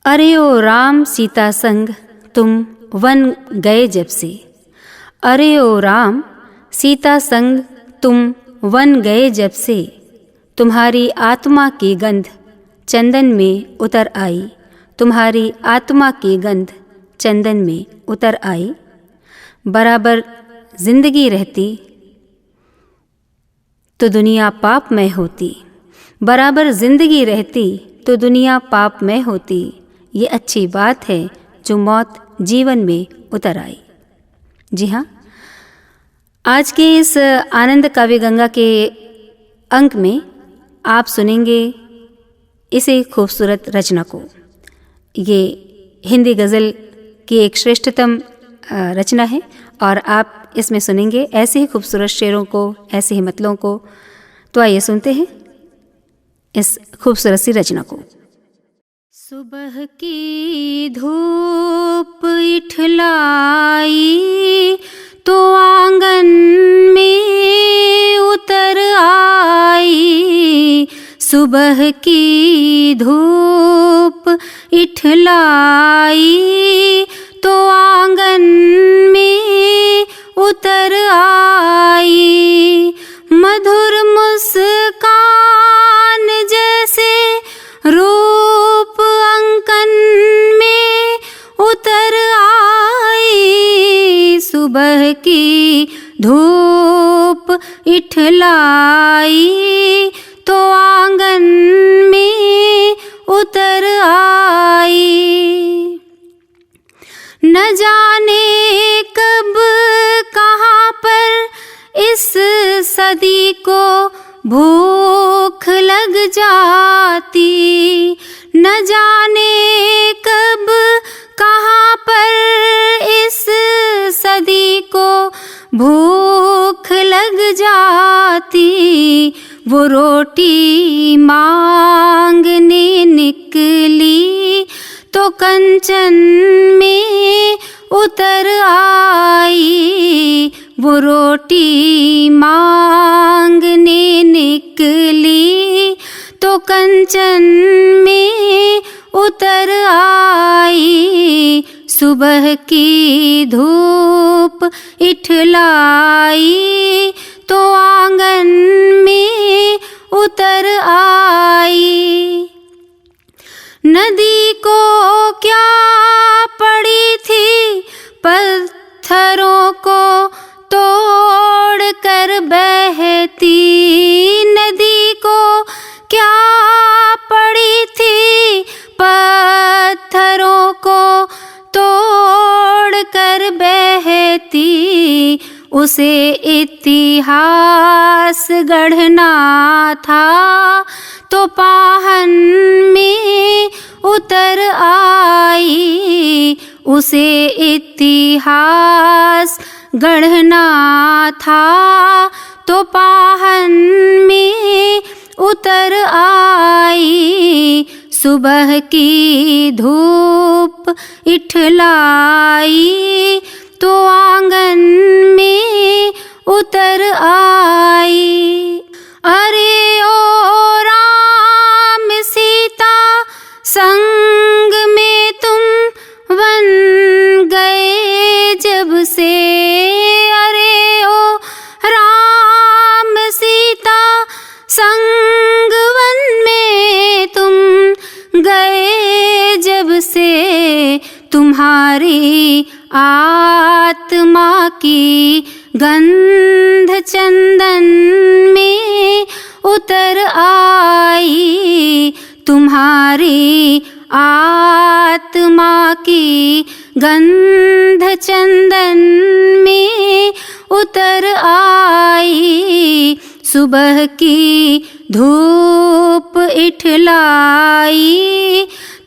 अरे ओ राम सीता संग तुम वन गए जब से। अरे ओ राम सीता संग तुम वन गए जब से। तुम्हारी आत्मा की गंध चंदन में उतर आई। तुम्हारी आत्मा की गंध चंदन में उतर आई। बराबर जिंदगी रहती तो दुनिया पापमय होती। बराबर जिंदगी रहती तो दुनिया पापमय होती। ये अच्छी बात है जो मौत जीवन में उतर आई। जी हाँ, आज के इस आनंद काव्य गंगा के अंक में आप सुनेंगे इसे खूबसूरत रचना को। ये हिंदी गज़ल की एक श्रेष्ठतम रचना है और आप इसमें सुनेंगे ऐसे ही खूबसूरत शेरों को, ऐसे ही मतलों को। तो आइए सुनते हैं इस खूबसूरत सी रचना को। सुबह की धूप इठलाई तो आंगन में उतर आई। सुबह की धूप इठलाई तो आंगन में उतर आई। मधुर मुस्कान जैसे रूप अंकन में उतर आई। सुबह की धूप इठलाई तो आंगन में उतर आई। न जाने कब कहाँ पर इस सदी को भूख लग जाती। न जाने कब कहाँ पर इस सदी को भूख लग जाती। वो रोटी मांगने निकली तो कंचन में उतर आई। वो रोटी मांगने निकली तो कंचन में उतर आई। सुबह की धूप इठलाई तो आंगन में उतर आई। नदी को क्या पड़ी थी पत्थरों को तोड़ कर बहती। नदी को क्या पड़ी थी पत्थरों को तोड़ कर बहती। उसे इतिहास गढ़ना था तो पाहन में उतर आई। उसे इतिहास गढ़ना था तो पाहन में उतर आई। सुबह की धूप इठलाई तो आंगन में उतर आई। अरे ओ राम सीता संग में तुम वन गए जब से। अरे ओ राम सीता संग वन में तुम गए जब से। तुम्हारी आत्मा की गंध चंदन में उतर आई। तुम्हारी आत्मा की गंध चंदन में उतर आई। सुबह की धूप इठलाई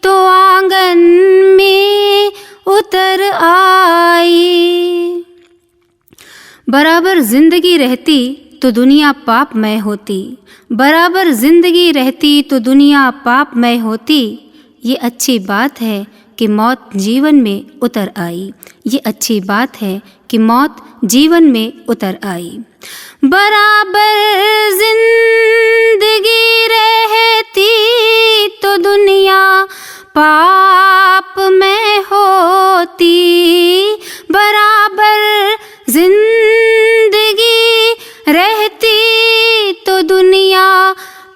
तो आंगन में उतर आई। बराबर जिंदगी रहती तो दुनिया पापमय होती। बराबर जिंदगी रहती तो दुनिया पापमय होती। ये अच्छी बात है कि मौत जीवन में उतर आई। ये अच्छी बात है कि मौत जीवन में उतर आई। बराबर जिंदगी रहती तो दुनिया पाप पाप में होती, बराबर जिंदगी रहती तो दुनिया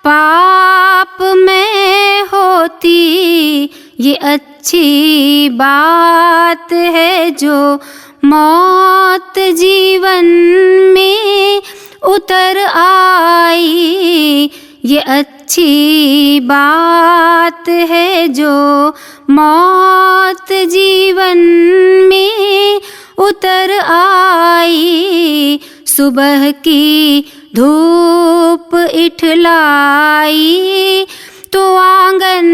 पाप में होती। ये अच्छी बात है जो मौत जीवन में उतर आई। ये अच्छी बात है जो मौत जीवन में उतर आई। सुबह की धूप इठलाई तो आंगन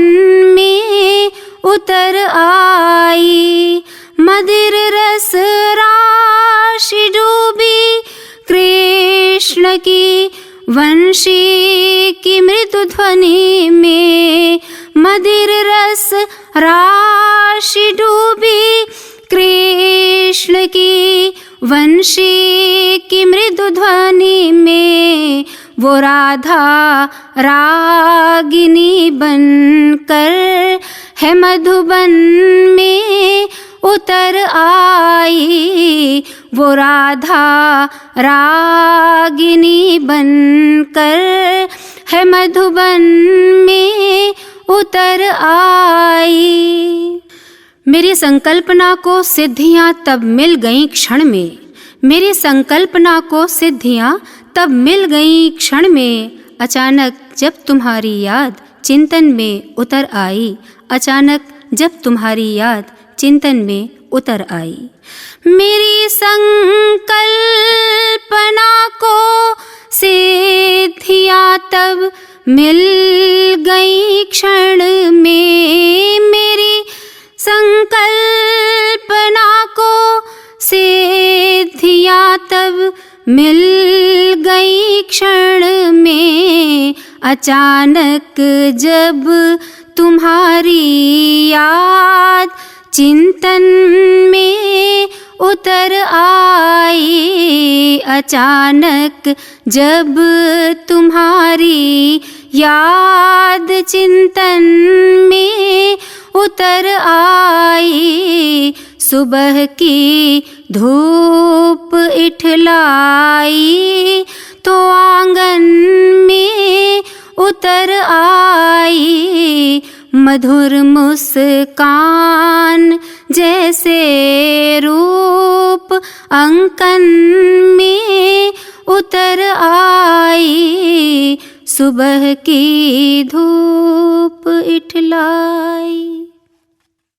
में उतर आई। मदिर रस राशि डूबी कृष्ण की वंशी की मृदु ध्वनि में। मदिर रस राशि डूबी कृष्ण की वंशी की मृदु ध्वनि में। वो राधा रागिनी बनकर है मधुबन में उतर आई। वो राधा रागिनी बनकर है मधुबन में उतर आई। मेरी संकल्पना को सिद्धियां तब मिल गईं क्षण में। मेरी संकल्पना को सिद्धियां तब मिल गईं क्षण में। अचानक जब तुम्हारी याद चिंतन में उतर आई। अचानक जब तुम्हारी याद चिंतन में उतर आई। मेरी संकल्पना को सिद्धियां तब मिल गई क्षण में। मेरी संकल्पना को सिद्धियां तब मिल गई क्षण में। अचानक जब तुम्हारी याद चिंतन में उतर आई। अचानक जब तुम्हारी याद चिंतन में उतर आई। सुबह की धूप इठलाई तो आंगन में उतर आई। मधुर मुस्कान जैसे रूप अंकन में उतर आई। सुबह की धूप इठलाई।